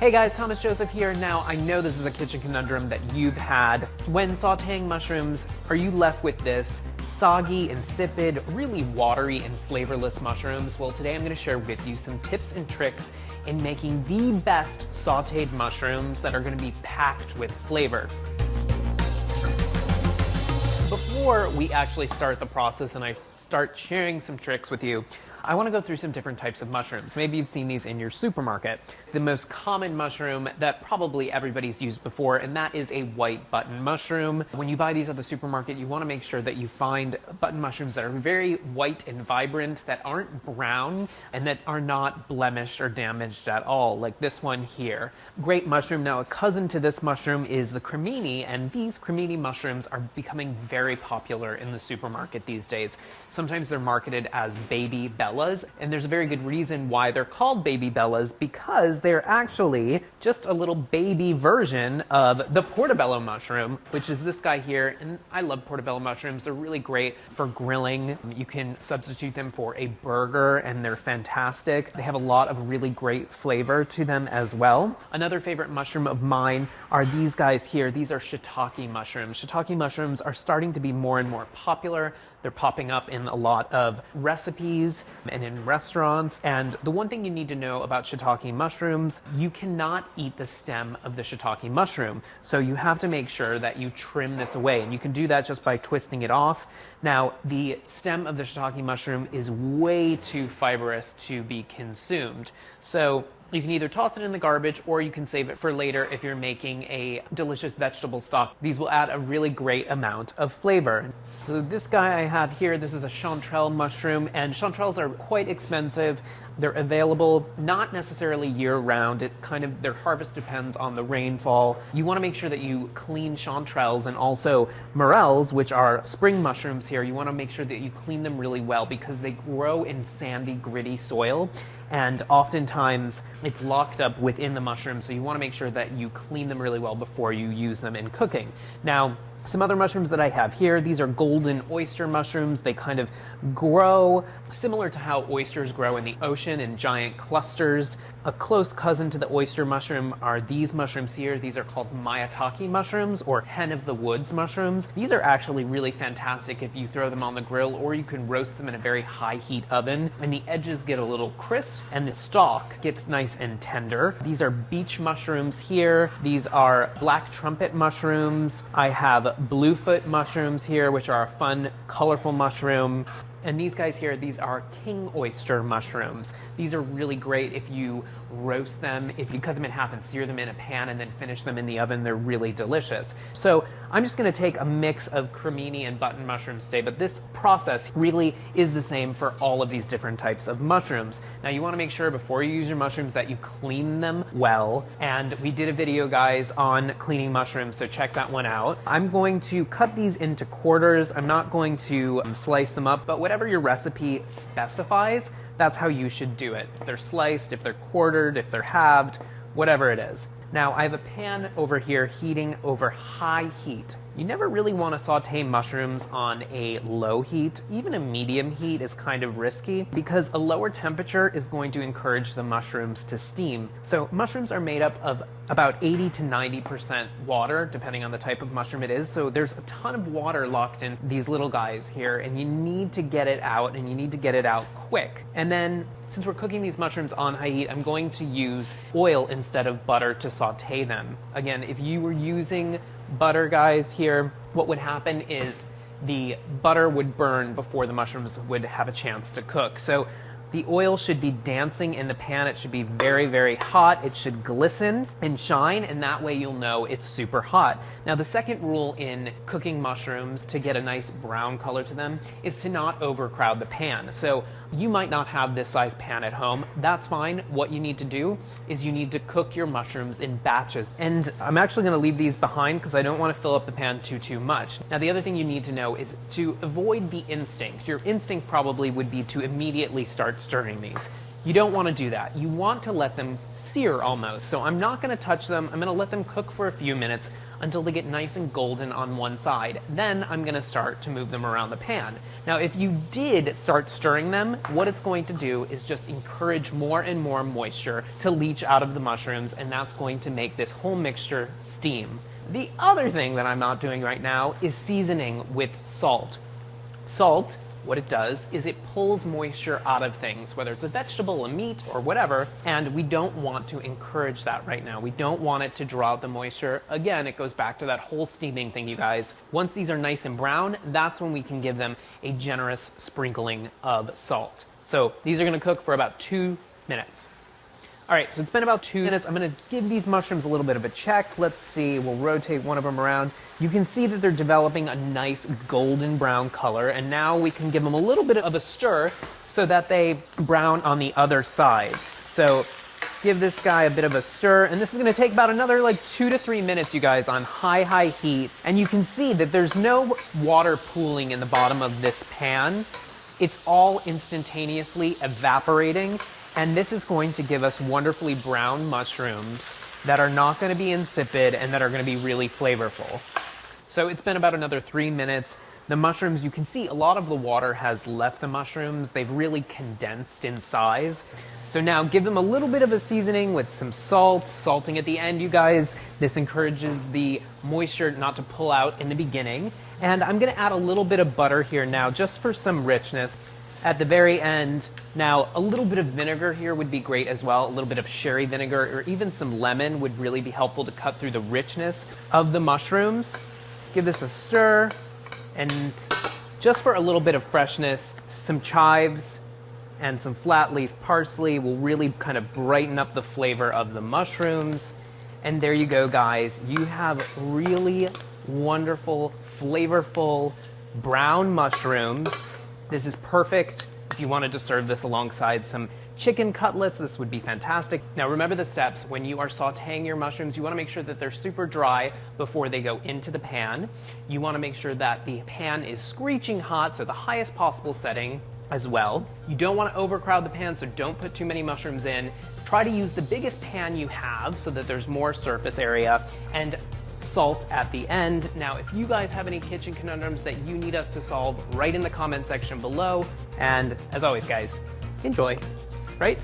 Hey guys, Thomas Joseph here. Now, I know this is a kitchen conundrum that you've had. When sauteing mushrooms, are you left with this soggy, insipid, really watery and flavorless mushrooms? Well, today I'm going to share with you some tips and tricks in making the best sauteed mushrooms that are going to be packed with flavor. Before we actually start the process and I start sharing some tricks with you, I want to go through some different types of mushrooms. Maybe you've seen these in your supermarket. The most common mushroom that probably everybody's used before, and that is a white button mushroom. When you buy these at the supermarket, you want to make sure that you find button mushrooms that are very white and vibrant, that aren't brown, and that are not blemished or damaged at all, like this one here. Great mushroom. Now, a cousin to this mushroom is the cremini, and these cremini mushrooms are becoming very popular in the supermarket these days. Sometimes they're marketed as baby bellas, and there's a very good reason why they're called baby bellas, because they're actually just a little baby version of the portobello mushroom, which is this guy here. And I love portobello mushrooms. They're really great for grilling. You can substitute them for a burger and they're fantastic. They have a lot of really great flavor to them as well. Another favorite mushroom of mine are these guys here. These are shiitake mushrooms. Shiitake mushrooms are starting to be more and more popular. They're popping up in a lot of recipes and in restaurants. And the one thing you need to know about shiitake mushrooms, you cannot eat the stem of the shiitake mushroom. So you have to make sure that you trim this away. And you can do that just by twisting it off. Now, the stem of the shiitake mushroom is way too fibrous to be consumed. So you can either toss it in the garbage or you can save it for later if you're making a delicious vegetable stock. These will add a really great amount of flavor. So this guy I have here, this is a chanterelle mushroom, and chanterelles are quite expensive. They're available not necessarily year-round. Their harvest depends on the rainfall. You want to make sure that you clean chanterelles and also morels, which are spring mushrooms here. You want to make sure that you clean them really well because they grow in sandy, gritty soil. And oftentimes it's locked up within the mushroom, so you want to make sure that you clean them really well before you use them in cooking. Now, some other mushrooms that I have here, these are golden oyster mushrooms. They kind of grow similar to how oysters grow in the ocean in giant clusters. A close cousin to the oyster mushroom are these mushrooms here. These are called maitake mushrooms or hen of the woods mushrooms. These are actually really fantastic if you throw them on the grill, or you can roast them in a very high heat oven and the edges get a little crisp and the stalk gets nice and tender. These are beach mushrooms here. These are black trumpet mushrooms. I have bluefoot mushrooms here, which are a fun, colorful mushroom. And these guys here, these are king oyster mushrooms. These are really great if you roast them, if you cut them in half and sear them in a pan and then finish them in the oven. They're really delicious. So I'm just going to take a mix of cremini and button mushrooms today, but this process really is the same for all of these different types of mushrooms. Now, you want to make sure before you use your mushrooms that you clean them well. And we did a video, guys, on cleaning mushrooms, so check that one out. I'm going to cut these into quarters. I'm not going to slice them up, but whatever your recipe specifies, that's how you should do it. If they're sliced, if they're quartered, if they're halved, whatever it is. Now, I have a pan over here heating over high heat. You never really want to saute mushrooms on a low heat. Even a medium heat is kind of risky because a lower temperature is going to encourage the mushrooms to steam. So mushrooms are made up of about 80 to 90% water, depending on the type of mushroom it is. So there's a ton of water locked in these little guys here, and you need to get it out, and you need to get it out quick. And then, since we're cooking these mushrooms on high heat, I'm going to use oil instead of butter to saute them. Again, if you were using butter, guys, here, what would happen is the butter would burn before the mushrooms would have a chance to cook. So the oil should be dancing in the pan. It should be very, very hot. It should glisten and shine, and that way you'll know it's super hot. Now, the second rule in cooking mushrooms to get a nice brown color to them is to not overcrowd the pan. So you might not have this size pan at home. That's fine. What you need to do is you need to cook your mushrooms in batches. And I'm actually going to leave these behind because I don't want to fill up the pan too much. Now, the other thing you need to know is to avoid the instinct. Your instinct probably would be to immediately start stirring these. You don't want to do that. You want to let them sear almost. So I'm not going to touch them. I'm going to let them cook for a few minutes until they get nice and golden on one side. Then I'm going to start to move them around the pan. Now, if you did start stirring them, what it's going to do is just encourage more and more moisture to leach out of the mushrooms, and that's going to make this whole mixture steam. The other thing that I'm not doing right now is seasoning with salt. Salt, what it does is it pulls moisture out of things, whether it's a vegetable, a meat, or whatever, and we don't want to encourage that right now. We don't want it to draw out the moisture. Again, it goes back to that whole steaming thing, you guys. Once these are nice and brown, that's when we can give them a generous sprinkling of salt. So these are gonna cook for about 2 minutes. All right, so it's been about 2 minutes. I'm gonna give these mushrooms a little bit of a check. Let's see, we'll rotate one of them around. You can see that they're developing a nice golden brown color, and now we can give them a little bit of a stir so that they brown on the other side. So give this guy a bit of a stir, and this is gonna take about another like 2 to 3 minutes, you guys, on high heat. And you can see that there's no water pooling in the bottom of this pan. It's all instantaneously evaporating. And this is going to give us wonderfully brown mushrooms that are not going to be insipid and that are going to be really flavorful. So it's been about another 3 minutes. The mushrooms, you can see a lot of the water has left the mushrooms. They've really condensed in size. So now give them a little bit of a seasoning with some salt, salting at the end, you guys. This encourages the moisture not to pull out in the beginning. And I'm going to add a little bit of butter here now just for some richness at the very end. Now, a little bit of vinegar here would be great as well. A little bit of sherry vinegar or even some lemon would really be helpful to cut through the richness of the mushrooms. Give this a stir, and just for a little bit of freshness, some chives and some flat leaf parsley will really kind of brighten up the flavor of the mushrooms. And there you go, guys. You have really wonderful, flavorful brown mushrooms. This is perfect if you wanted to serve this alongside some chicken cutlets. This would be fantastic. Now remember the steps. When you are sauteing your mushrooms, you want to make sure that they're super dry before they go into the pan. You want to make sure that the pan is screeching hot, so the highest possible setting as well. You don't want to overcrowd the pan, so don't put too many mushrooms in. Try to use the biggest pan you have so that there's more surface area, and salt at the end. Now, if you guys have any kitchen conundrums that you need us to solve, write in the comment section below. And as always, guys, enjoy, right?